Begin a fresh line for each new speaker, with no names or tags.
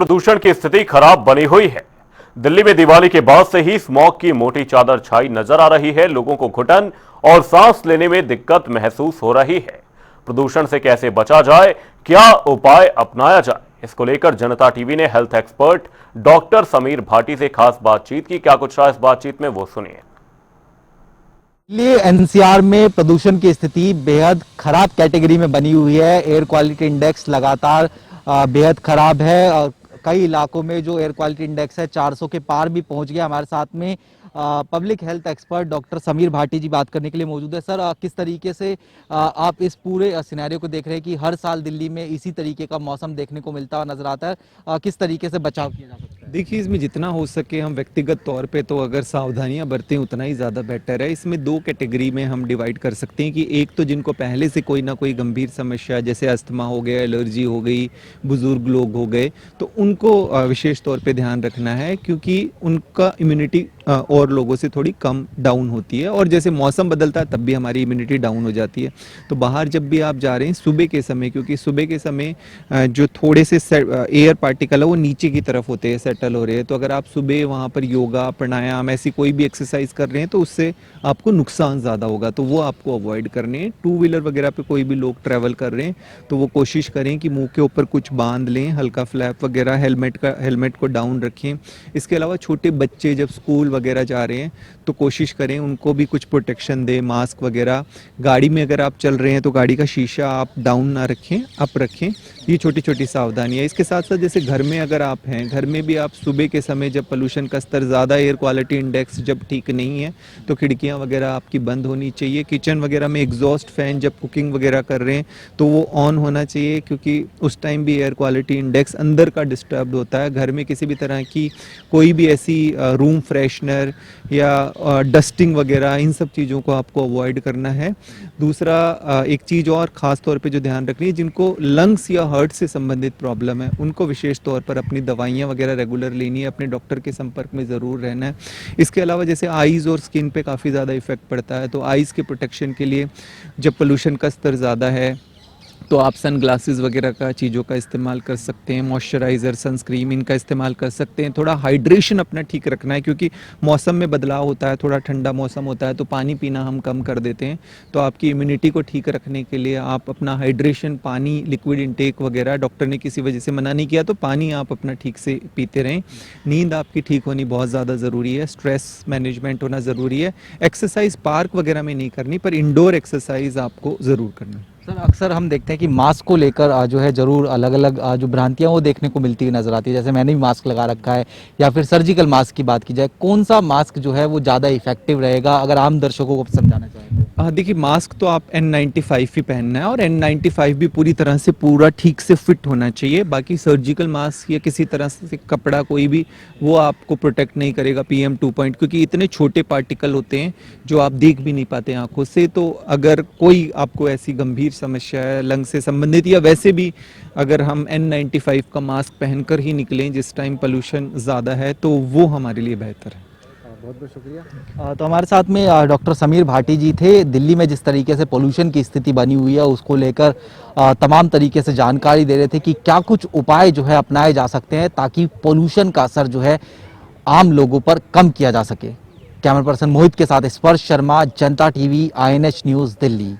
प्रदूषण की स्थिति खराब बनी हुई है। दिल्ली में दिवाली के बाद से ही स्मॉग की मोटी चादर छाई नजर आ रही है। लोगों को घुटन और सांस लेने में दिक्कत महसूस हो रही है। प्रदूषण से कैसे बचा जाए, क्या उपाय अपनाया जाए, इसको लेकर जनता टीवी ने health expert doctor Sameer Bhati से खास बातचीत की। क्या कुछ रहा इस बातचीत में, वो सुनिए।
दिल्ली एनसीआर में प्रदूषण की स्थिति बेहद खराब कैटेगरी में बनी हुई है। एयर क्वालिटी इंडेक्स लगातार बेहद खराब है और कई इलाकों में जो एयर क्वालिटी इंडेक्स है 400 के पार भी पहुंच गया। हमारे साथ में public health expert doctor Sameer Bhati ji बात करने के लिए मौजूद है। सर, किस तरीके से आप इस पूरे सिनेरियो को देख रहे हैं कि हर साल दिल्ली में इसी तरीके का मौसम देखने को मिलता हुआ नजर आता है, किस तरीके से बचाव किया जा सकता है?
देखिए, इसमें जितना हो सके हम व्यक्तिगत तौर पे तो अगर सावधानियां बरतें उतना ही ज़्यादा बेटर है। इसमें दो कैटेगरी में हम डिवाइड कर सकते हैं कि एक तो जिनको पहले से कोई ना कोई गंभीर समस्या जैसे अस्थमा हो गया, एलर्जी हो गई, बुजुर्ग लोग हो गए, तो उनको विशेष तौर पे ध्यान रखना है क्योंकि उनका इम्यूनिटी और लोगों से थोड़ी कम डाउन होती है और जैसे मौसम बदलता है तब भी हमारी इम्यूनिटी डाउन हो जाती है। तो बाहर जब भी आप जा रहे हैं सुबह के समय, क्योंकि सुबह के समय जो थोड़े से एयर पार्टिकल है वो नीचे की तरफ होते हैं, सेटल हो रहे हैं, तो अगर आप सुबह वहाँ पर योगा, प्राणायाम, ऐसी कोई भी एक्सरसाइज कर रहे हैं तो उससे आपको नुकसान ज़्यादा होगा, तो वो आपको अवॉइड करने हैं। टू व्हीलर वगैरह पे कोई भी लोग ट्रैवल कर रहे हैं तो वो कोशिश करें कि मुंह के ऊपर कुछ बांध लें, हल्का फ्लैप वगैरह, हेलमेट को डाउन रखें। इसके अलावा छोटे बच्चे जब स्कूल वगैरह जा रहे हैं तो कोशिश करें उनको भी कुछ प्रोटेक्शन दें, मास्क वगैरह। गाड़ी में अगर आप चल रहे हैं तो गाड़ी का शीशा आप डाउन ना रखें, अप रखें। ये छोटी छोटी सावधानियाँ। इसके साथ साथ जैसे घर में अगर आप हैं, घर में भी आप सुबह के समय जब पोल्यूशन का स्तर ज़्यादा, एयर क्वालिटी इंडेक्स जब ठीक नहीं है तो खिड़कियाँ वगैरह आपकी बंद होनी चाहिए। किचन वगैरह में एग्जॉस्ट फैन जब कुकिंग वगैरह कर रहे हैं तो वो ऑन होना चाहिए क्योंकि उस टाइम भी एयर क्वालिटी इंडेक्स अंदर का डिस्टर्ब होता है। घर में किसी भी तरह की कोई भी ऐसी रूम फ्रेशनर या डस्टिंग वगैरह, इन सब चीज़ों को आपको अवॉइड करना है। दूसरा, एक चीज़ और ख़ास तौर पे जो ध्यान रखनी है, जिनको लंग्स या हार्ट से संबंधित प्रॉब्लम है उनको विशेष तौर पर अपनी दवाइयाँ वगैरह रेगुलर लेनी है, अपने डॉक्टर के संपर्क में ज़रूर रहना है। इसके अलावा जैसे आईज़ और स्किन पे काफ़ी ज़्यादा इफेक्ट पड़ता है, तो आईज़ के प्रोटेक्शन के लिए जब पोल्यूशन का स्तर ज़्यादा है तो आप सन ग्लासेस वगैरह का चीज़ों का इस्तेमाल कर सकते हैं, मॉइस्चराइज़र, सनस्क्रीन, इनका इस्तेमाल कर सकते हैं। थोड़ा हाइड्रेशन अपना ठीक रखना है क्योंकि मौसम में बदलाव होता है, थोड़ा ठंडा मौसम होता है तो पानी पीना हम कम कर देते हैं। तो आपकी इम्यूनिटी को ठीक रखने के लिए आप अपना हाइड्रेशन, पानी, लिक्विड इंटेक वगैरह, डॉक्टर ने किसी वजह से मना नहीं किया तो पानी आप अपना ठीक से पीते रहें। नींद आपकी ठीक होनी बहुत ज़्यादा ज़रूरी है, स्ट्रेस मैनेजमेंट होना ज़रूरी है। एक्सरसाइज पार्क वगैरह में नहीं करनी पर इंडोर एक्सरसाइज आपको ज़रूर करनी है।
सर, अक्सर हम देखते हैं कि मास्क को लेकर जो है जरूर अलग अलग जो भ्रांतियां वो देखने को मिलती हुई नजर आती है। जैसे मैंने भी मास्क लगा रखा है, या फिर सर्जिकल मास्क की बात की जाए, कौन सा मास्क जो है वो ज़्यादा इफेक्टिव रहेगा अगर आम दर्शकों को समझाना चाहें?
देखिए, मास्क तो आप N95 ही पहनना है और N95 भी पूरी तरह से पूरा ठीक से फिट होना चाहिए। बाकी सर्जिकल मास्क या किसी तरह से कपड़ा कोई भी वो आपको प्रोटेक्ट नहीं करेगा PM2 क्योंकि इतने छोटे पार्टिकल होते हैं जो आप देख भी नहीं पाते आंखों से। तो अगर कोई आपको ऐसी गंभीर समस्या है लंग से संबंधित, या वैसे भी अगर हम N95 का मास्क पहनकर ही निकलें जिस टाइम पोल्यूशन ज़्यादा है तो वो हमारे लिए बेहतर है।
बहुत बहुत शुक्रिया। तो हमारे साथ में डॉक्टर समीर भाटी जी थे। दिल्ली में जिस तरीके से पोल्यूशन की स्थिति बनी हुई है उसको लेकर तमाम तरीके से जानकारी दे रहे थे कि क्या कुछ उपाय जो है अपनाए जा सकते हैं ताकि पोल्यूशन का असर जो है आम लोगों पर कम किया जा सके। कैमरा पर्सन मोहित के साथ स्पर्श शर्मा, जनता टीवी, INH न्यूज़, दिल्ली।